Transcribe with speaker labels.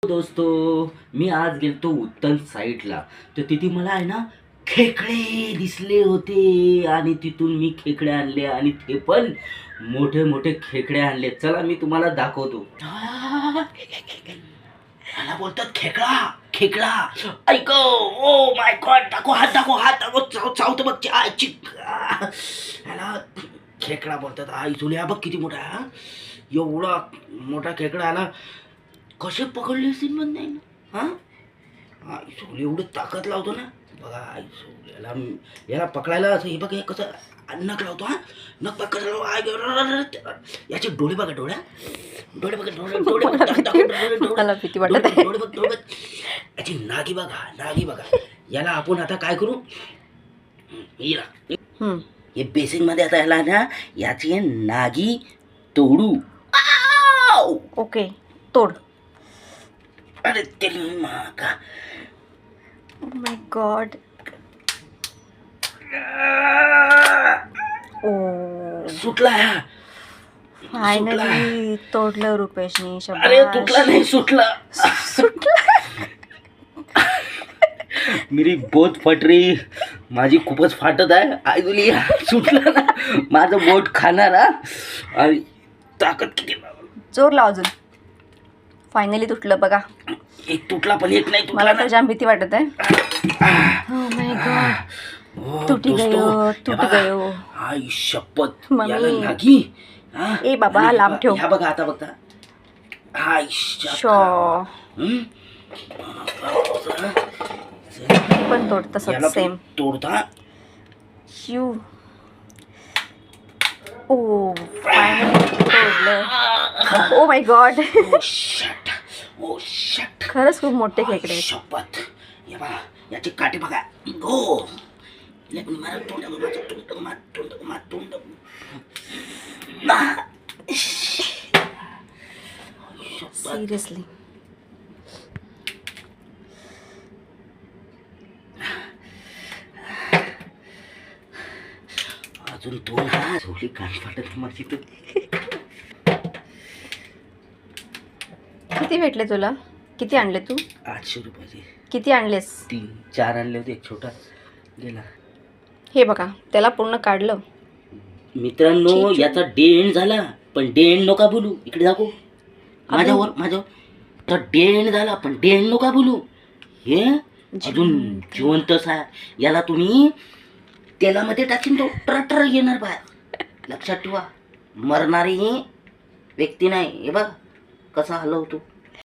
Speaker 1: दोस्तो, मी आज गेलतो उत्तम साईडला. तर तिथे मला आहे ना खेकडे दिसले होते आणि तिथून मी खेकडे आणले आणि ते पण मोठे मोठे खेकडे आणले. चला मी तुम्हाला दाखवतो. मला बोलतात खेकडा खेकडा. ऐक, ओ माय गॉड, दाखव हात, दाखव हात, दाखव, चावतो बघ आईची. ह्याला खेकडा बोलतात. आई जुल्या बघ किती मोठा हा. एवढा मोठा खेकडा आला. कसे पकडले असतील पण नाही ना. हा आई सोल एवढं ताकद लावतो ना बघा. आई सोल याला पकडायला असं हे बघ, हे कसं नख लावतो. हा नख बघ कसं लाव. याचे डोळे बघा, डोळे बघा,
Speaker 2: मला भीती वाटत आहे.
Speaker 1: डोळे बघ. याची नागी बघा. याला आपण आता काय करू, हे बेसिन मध्ये आता याला ना याची नागी तोडू.
Speaker 2: ओके, तोड.
Speaker 1: अरे तेरी माँ का.
Speaker 2: माय गॉड. ओ,
Speaker 1: सुटला हा.
Speaker 2: फायनली तोडलं रुपेशनी.
Speaker 1: अरे तुटला नाही, सुटला. मेरी बोट फट रही. माझी खूपच फाटत आहे. आई तुली सुटला ना माझं बोट खाणार हा. आणि ताकद किती.
Speaker 2: जोर लाव अजून. फायनली तुटलं बघा.
Speaker 1: एक तुटला पण एक नाही तुटला
Speaker 2: मला
Speaker 1: ना.
Speaker 2: तर जाम भीती वाटत आहे. ओ माय गॉड, टूट गयो.
Speaker 1: आई शपथ.
Speaker 2: मम्मी.
Speaker 1: याला नागी.
Speaker 2: ए बाबा, लांब ठेव.
Speaker 1: ह्या बघा आता बघता. हाय
Speaker 2: शो. पण तोड तसंच सेम
Speaker 1: तोडता.
Speaker 2: शिव. ओ फायनली तोडलं. Oh my god.
Speaker 1: Oh shut.
Speaker 2: खरंच खूप मोठे खेकडे आहेत.
Speaker 1: शपथ. या बघा, याची काठी बघा. हो मला तोंड.
Speaker 2: सिरियसली.
Speaker 1: अजून दोन हा. झोली कान फाटत माझी. तर
Speaker 2: किती भेटले तुला? किती आणले तू?
Speaker 1: 800 रुपयाचे.
Speaker 2: किती आणलेस?
Speaker 1: 4 आणले होते. एक छोटा गेला.
Speaker 2: हे बघा, त्याला पूर्ण काढलं.
Speaker 1: मित्रांनो, याचा डे एंड झाला. पण डे एंड नका बोलू. इकडे दाखव माझ्यावर. तर डे एंड झाला पण डे एंड नका बोलू. हे अजून जिवंतच आहे. याला तुम्ही तेलामध्ये टाकीन तो ट्रटर येणार बाहेर. लक्षात ठेवा, मरणारी व्यक्ती नाही. हे बघ कसा हलवतो.